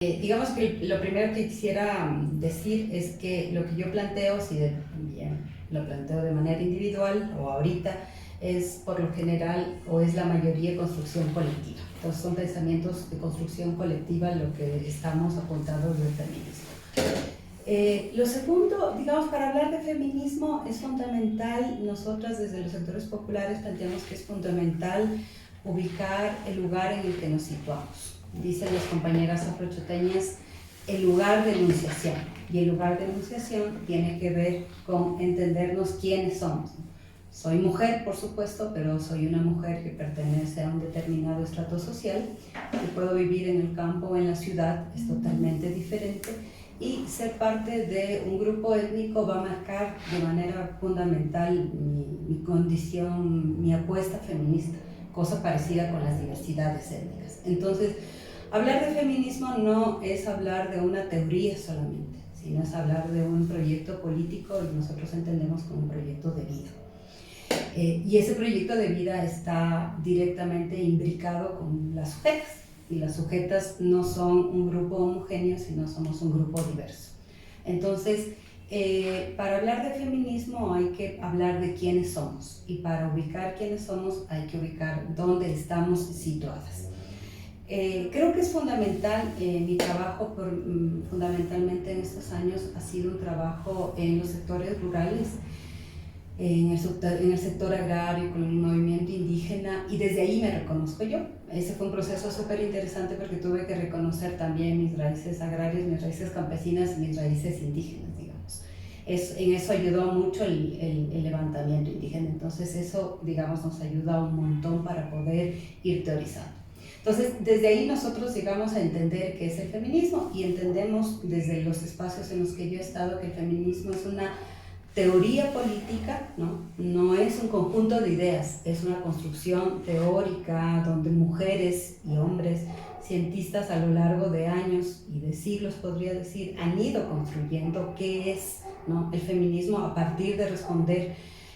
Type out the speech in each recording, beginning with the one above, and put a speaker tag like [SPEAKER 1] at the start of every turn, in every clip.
[SPEAKER 1] Digamos que lo primero que quisiera decir es que lo que yo planteo, si bien lo planteo de manera individual o ahorita, es por lo general o es la mayoría construcción colectiva. Entonces son pensamientos de construcción colectiva lo que estamos apuntados del feminismo. Lo segundo, digamos, para hablar de feminismo es fundamental, nosotras desde los sectores populares planteamos que es fundamental ubicar el lugar en el que nos situamos. Dicen las compañeras afrochoteñas, el lugar de enunciación. Y el lugar de enunciación tiene que ver con entendernos quiénes somos. Soy mujer, por supuesto, pero soy una mujer que pertenece a un determinado estrato social, que puedo vivir en el campo o en la ciudad, es totalmente diferente, y ser parte de un grupo étnico va a marcar de manera fundamental mi condición, mi apuesta feminista, cosa parecida con las diversidades étnicas. Entonces, hablar de feminismo no es hablar de una teoría solamente, sino es hablar de un proyecto político y nosotros entendemos como un proyecto de vida. Y ese proyecto de vida está directamente imbricado con las sujetas, y las sujetas no son un grupo homogéneo, sino somos un grupo diverso. Entonces, para hablar de feminismo hay que hablar de quiénes somos, y para ubicar quiénes somos hay que ubicar dónde estamos situadas. Creo que es fundamental, mi trabajo fundamentalmente en estos años ha sido un trabajo en los sectores rurales, en el sector agrario, con el movimiento indígena, y desde ahí me reconozco yo. Ese fue un proceso súper interesante porque tuve que reconocer también mis raíces agrarias, mis raíces campesinas y mis raíces indígenas, digamos. En eso ayudó mucho el levantamiento indígena, entonces eso, digamos, nos ayuda un montón para poder ir teorizando. Entonces, desde ahí nosotros llegamos a entender qué es el feminismo y entendemos desde los espacios en los que yo he estado que el feminismo es una teoría política, no es un conjunto de ideas, es una construcción teórica donde mujeres y hombres, cientistas a lo largo de años y de siglos, podría decir, han ido construyendo qué es, el feminismo a partir de responder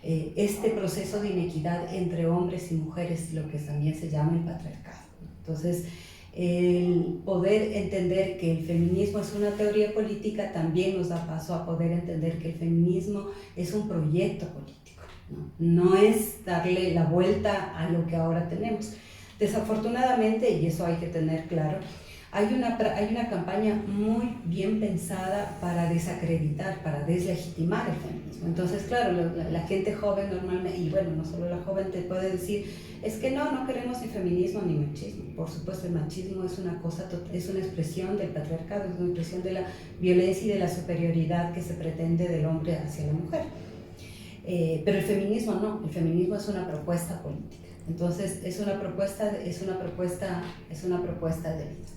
[SPEAKER 1] este proceso de inequidad entre hombres y mujeres, lo que también se llama el patriarcado. Entonces, el poder entender que el feminismo es una teoría política también nos da paso a poder entender que el feminismo es un proyecto político, no es darle la vuelta a lo que ahora tenemos. Desafortunadamente, y eso hay que tener claro, hay una campaña muy bien pensada para desacreditar, para deslegitimar el feminismo. Entonces, claro, la gente joven normalmente, y bueno, no solo la joven, te puede decir, es que no queremos ni feminismo ni machismo. Por supuesto, el machismo es una cosa, es una expresión del patriarcado, es una expresión de la violencia y de la superioridad que se pretende del hombre hacia la mujer. Pero el feminismo no, el feminismo es una propuesta política. Entonces, es una propuesta de vida.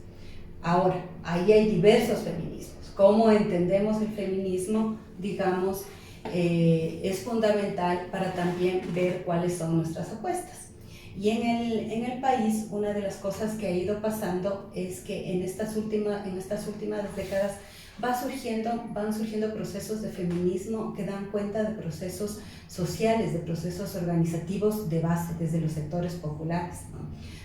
[SPEAKER 1] Ahora, ahí hay diversos feminismos. ¿Cómo entendemos el feminismo? Digamos, es fundamental para también ver cuáles son nuestras apuestas. Y en el país, una de las cosas que ha ido pasando es que en estas últimas décadas van surgiendo procesos de feminismo que dan cuenta de procesos sociales, de procesos organizativos de base, desde los sectores populares,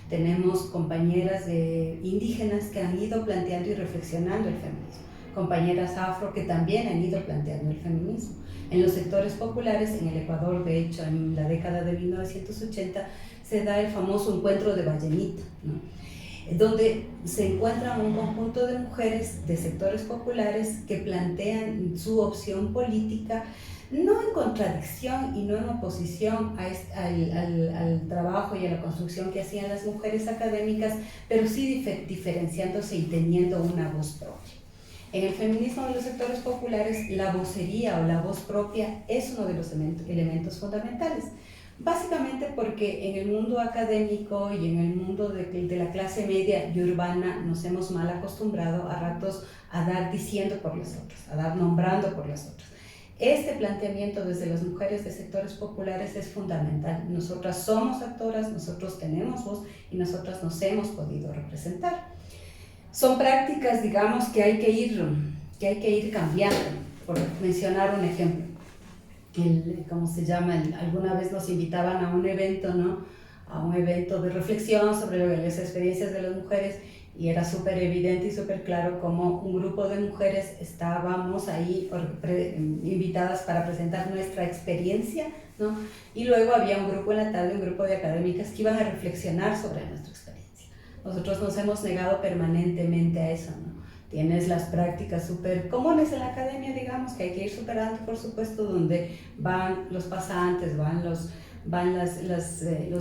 [SPEAKER 1] Tenemos compañeras indígenas que han ido planteando y reflexionando el feminismo, compañeras afro que también han ido planteando el feminismo. En los sectores populares, en el Ecuador, de hecho, en la década de 1980, se da el famoso encuentro de Vallenita, donde se encuentran un conjunto de mujeres de sectores populares que plantean su opción política, no en contradicción y no en oposición al trabajo y a la construcción que hacían las mujeres académicas, pero sí diferenciándose y teniendo una voz propia. En el feminismo de los sectores populares, la vocería o la voz propia es uno de los elementos fundamentales. Básicamente porque en el mundo académico y en el mundo de la clase media y urbana nos hemos mal acostumbrado a ratos a dar diciendo por las otras, a dar nombrando por las otras. Este planteamiento desde las mujeres de sectores populares es fundamental. Nosotras somos actoras, nosotros tenemos voz y nosotras nos hemos podido representar. Son prácticas, digamos, que hay que ir cambiando. Por mencionar un ejemplo, ¿cómo se llama? Alguna vez nos invitaban a un evento, a un evento de reflexión sobre las experiencias de las mujeres y era súper evidente y súper claro cómo un grupo de mujeres estábamos ahí invitadas para presentar nuestra experiencia, ¿no? Y luego había un grupo en la tarde, un grupo de académicas que iban a reflexionar sobre nuestra experiencia. Nosotros nos hemos negado permanentemente a eso, ¿no? Tienes las prácticas súper comunes en la academia, digamos, que hay que ir superando, por supuesto, donde van los pasantes, van los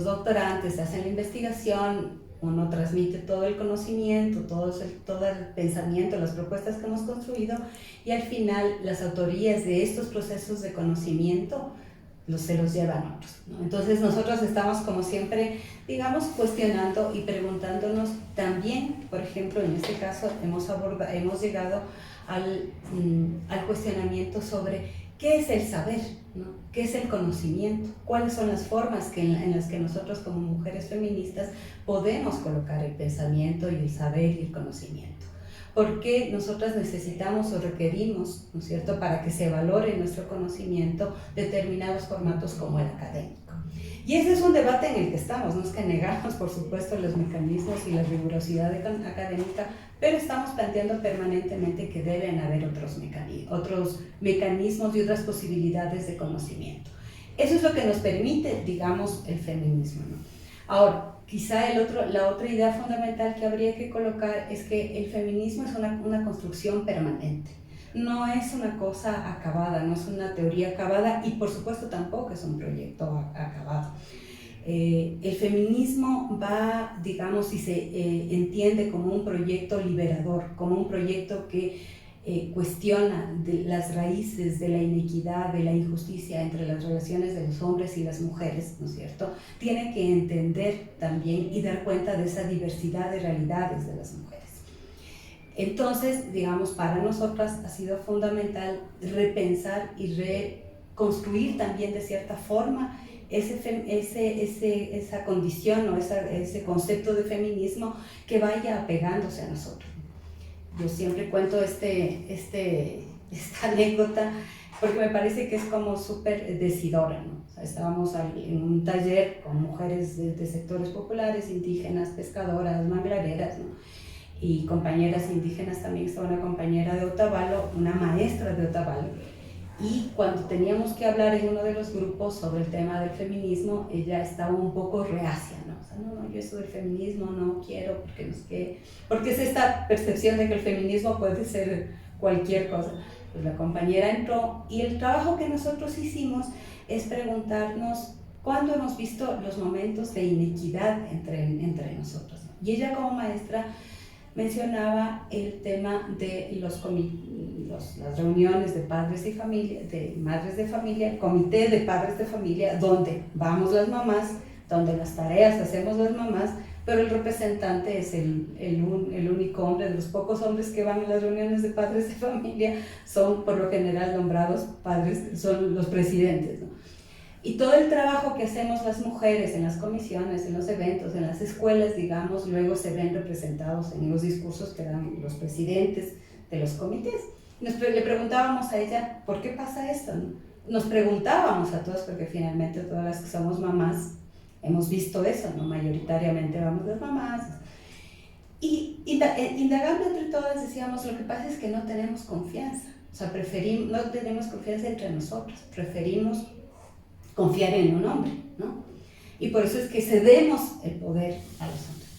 [SPEAKER 1] doctorantes, hacen la investigación, uno transmite todo el conocimiento, todo el pensamiento, las propuestas que hemos construido y al final las autorías de estos procesos de conocimiento se los llevan otros, ¿no? Entonces nosotros estamos como siempre, digamos, cuestionando y preguntándonos también, por ejemplo, en este caso hemos llegado al cuestionamiento sobre qué es el saber, ¿no? ¿Qué es el conocimiento? ¿Cuáles son las formas en las que nosotros como mujeres feministas podemos colocar el pensamiento y el saber y el conocimiento? ¿Por qué nosotras necesitamos o requerimos, ¿no es cierto?, para que se valore nuestro conocimiento determinados formatos como el académico? Y ese es un debate en el que estamos, no es que negamos, por supuesto, los mecanismos y la rigurosidad académica, pero estamos planteando permanentemente que deben haber otros mecanismos y otras posibilidades de conocimiento. Eso es lo que nos permite, digamos, el feminismo, ¿no? Ahora, quizá la otra idea fundamental que habría que colocar es que el feminismo es una construcción permanente. No es una cosa acabada, no es una teoría acabada y por supuesto tampoco es un proyecto acabado. El feminismo va, digamos, y se entiende como un proyecto liberador, como un proyecto que cuestiona las raíces de la inequidad, de la injusticia entre las relaciones de los hombres y las mujeres, ¿no es cierto? Tiene que entender también y dar cuenta de esa diversidad de realidades de las mujeres. Entonces, digamos, para nosotras ha sido fundamental repensar y reconstruir también de cierta forma esa condición o ese concepto de feminismo que vaya apegándose a nosotros. Yo siempre cuento esta anécdota porque me parece que es como súper decidora, ¿no? O sea, estábamos en un taller con mujeres de sectores populares, indígenas, pescadoras, manglareras, ¿no? Y compañeras indígenas también, estaba una compañera de Otavalo, una maestra de Otavalo, y cuando teníamos que hablar en uno de los grupos sobre el tema del feminismo, ella estaba un poco reacia, ¿no? O sea, no, yo eso del feminismo no quiero, porque no es que, porque es esta percepción de que el feminismo puede ser cualquier cosa. Pues la compañera entró y el trabajo que nosotros hicimos es preguntarnos cuándo hemos visto los momentos de inequidad entre nosotros, ¿no? Y ella como maestra mencionaba el tema de las reuniones de padres y familia, de madres de familia, el comité de padres de familia, donde vamos las mamás, donde las tareas hacemos las mamás, pero el representante es el único hombre, de los pocos hombres que van a las reuniones de padres de familia, son por lo general nombrados padres, son los presidentes, ¿no? Y todo el trabajo que hacemos las mujeres en las comisiones, en los eventos, en las escuelas, digamos, luego se ven representados en los discursos que dan los presidentes de los comités. Le preguntábamos a ella, ¿por qué pasa esto? Nos preguntábamos a todos, porque finalmente todas las que somos mamás hemos visto eso, ¿no? Mayoritariamente vamos las mamás. Y indagando entre todas decíamos, lo que pasa es que no tenemos confianza. O sea, no tenemos confianza entre nosotros, preferimos confiar en un hombre, ¿no? Y por eso es que cedemos el poder a los hombres.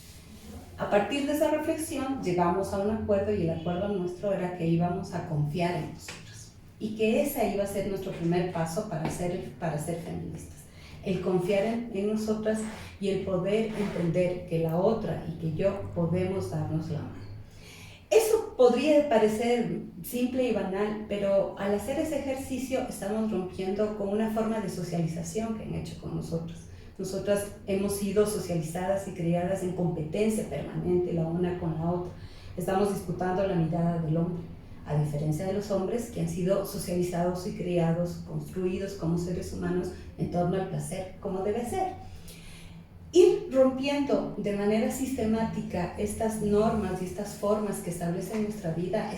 [SPEAKER 1] A partir de esa reflexión llegamos a un acuerdo y el acuerdo nuestro era que íbamos a confiar en nosotros y que ese iba a ser nuestro primer paso para ser feministas. El confiar en nosotras y el poder entender que la otra y que yo podemos darnos la mano. Eso podría parecer simple y banal, pero al hacer ese ejercicio estamos rompiendo con una forma de socialización que han hecho con nosotros. Nosotras hemos sido socializadas y criadas en competencia permanente la una con la otra. Estamos disputando la mirada del hombre, a diferencia de los hombres que han sido socializados y criados, construidos como seres humanos en torno al placer, como debe ser. Ir rompiendo de manera sistemática estas normas y estas formas que establecen nuestra vida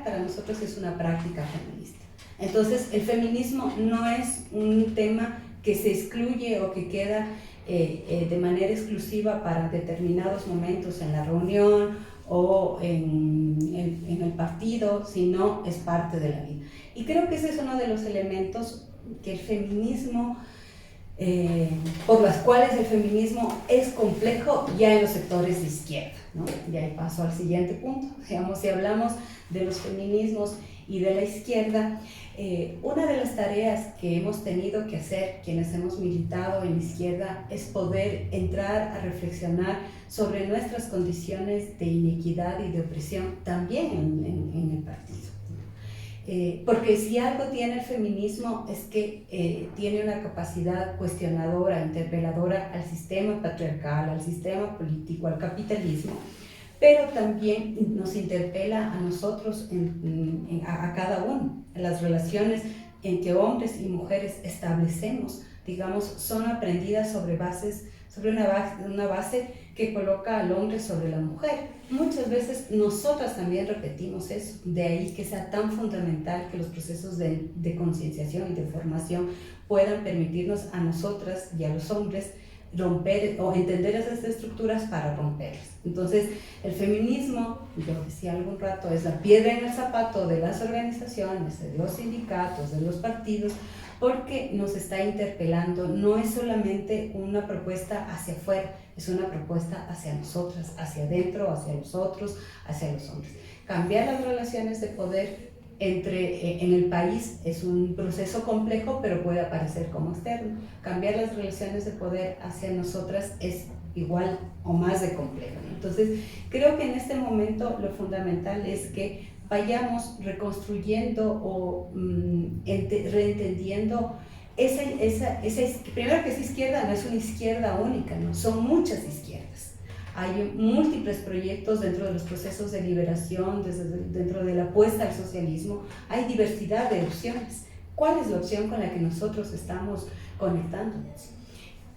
[SPEAKER 1] para nosotros es una práctica feminista. Entonces el feminismo no es un tema que se excluye o que queda de manera exclusiva para determinados momentos en la reunión o en el partido, sino es parte de la vida. Y creo que ese es uno de los elementos que el feminismo, por las cuales el feminismo es complejo ya en los sectores de izquierda, ¿no? Y ahí paso al siguiente punto. Digamos, si hablamos de los feminismos y de la izquierda, una de las tareas que hemos tenido que hacer quienes hemos militado en la izquierda es poder entrar a reflexionar sobre nuestras condiciones de inequidad y de opresión también en el partido. Porque si algo tiene el feminismo es que tiene una capacidad cuestionadora, interpeladora al sistema patriarcal, al sistema político, al capitalismo, pero también nos interpela a nosotros, a cada uno. Las relaciones en que hombres y mujeres establecemos, digamos, son aprendidas sobre una base que coloca al hombre sobre la mujer. Muchas veces nosotras también repetimos eso, de ahí que sea tan fundamental que los procesos de concienciación y de formación puedan permitirnos a nosotras y a los hombres romper o entender esas estructuras para romperlas. Entonces, el feminismo, yo decía algún rato, es la piedra en el zapato de las organizaciones, de los sindicatos, de los partidos, porque nos está interpelando. No es solamente una propuesta hacia afuera, es una propuesta hacia nosotras, hacia adentro, hacia los otros, hacia los hombres. Cambiar las relaciones de poder en el país es un proceso complejo, pero puede aparecer como externo. Cambiar las relaciones de poder hacia nosotras es igual o más de complejo. Entonces, creo que en este momento lo fundamental es que vayamos reconstruyendo o reentendiendo primero que esa izquierda no es una izquierda única, ¿no? Son muchas izquierdas. Hay múltiples proyectos dentro de los procesos de liberación, dentro de la apuesta al socialismo, hay diversidad de opciones. ¿Cuál es la opción con la que nosotros estamos conectándonos?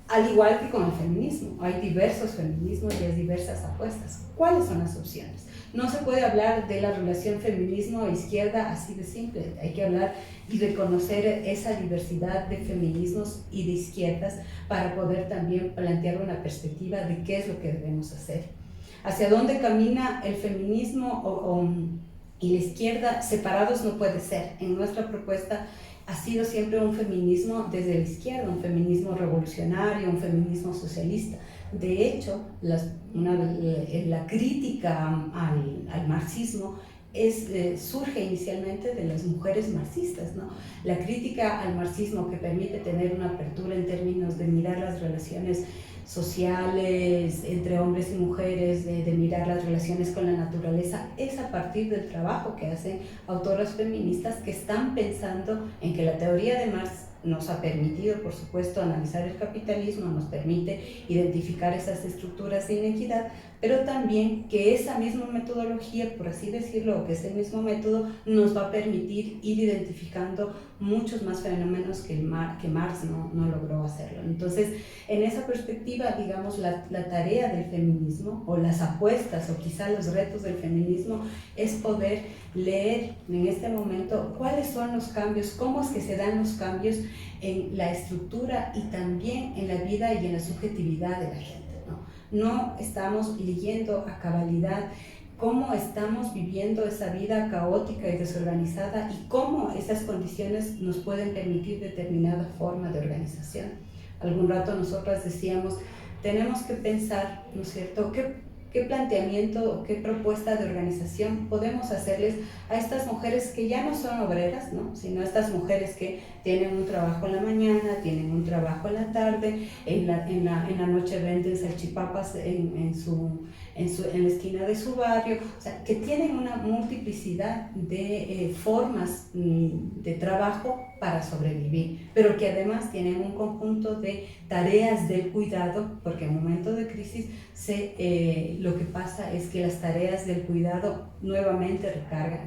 [SPEAKER 1] Al igual que con el feminismo, hay diversos feminismos y hay diversas apuestas. ¿Cuáles son las opciones? No se puede hablar de la relación feminismo-izquierda así de simple. Hay que hablar y reconocer esa diversidad de feminismos y de izquierdas para poder también plantear una perspectiva de qué es lo que debemos hacer. Hacia dónde camina el feminismo y la izquierda separados no puede ser. En nuestra propuesta ha sido siempre un feminismo desde la izquierda, un feminismo revolucionario, un feminismo socialista. De hecho, la crítica al marxismo surge inicialmente de las mujeres marxistas, ¿no? La crítica al marxismo que permite tener una apertura en términos de mirar las relaciones sociales entre hombres y mujeres, de mirar las relaciones con la naturaleza, es a partir del trabajo que hacen autoras feministas que están pensando en que la teoría de Marx nos ha permitido, por supuesto, analizar el capitalismo, nos permite identificar esas estructuras de inequidad, pero también que esa misma metodología, por así decirlo, o que ese mismo método nos va a permitir ir identificando muchos más fenómenos que Marx no logró hacerlo. Entonces, en esa perspectiva, digamos, la tarea del feminismo, o las apuestas, o quizá los retos del feminismo, es poder leer en este momento cuáles son los cambios, cómo es que se dan los cambios en la estructura y también en la vida y en la subjetividad de la gente. No estamos leyendo a cabalidad cómo estamos viviendo esa vida caótica y desorganizada y cómo esas condiciones nos pueden permitir determinada forma de organización. Algún rato nosotras decíamos, tenemos que pensar, ¿no es cierto?, qué planteamiento o qué propuesta de organización podemos hacerles a estas mujeres que ya no son obreras, ¿no?, sino a estas mujeres que tienen un trabajo en la mañana, tienen un trabajo en la tarde, en la noche venden salchipapas en la esquina de su barrio, o sea, que tienen una multiplicidad de formas de trabajo para sobrevivir, pero que además tienen un conjunto de tareas del cuidado, porque en momentos de crisis lo que pasa es que las tareas del cuidado nuevamente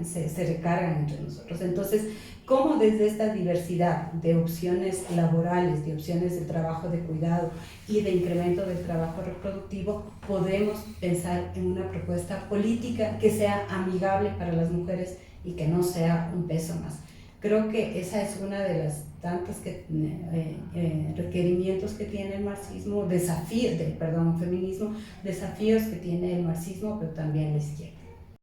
[SPEAKER 1] se recargan entre nosotros. Entonces, ¿cómo desde esta diversidad de opciones laborales, de opciones de trabajo de cuidado y de incremento del trabajo reproductivo podemos pensar en una propuesta política que sea amigable para las mujeres y que no sea un peso más? Creo que esa es una de las tantos requerimientos que tiene el marxismo, feminismo, desafíos que tiene el marxismo, pero también la izquierda.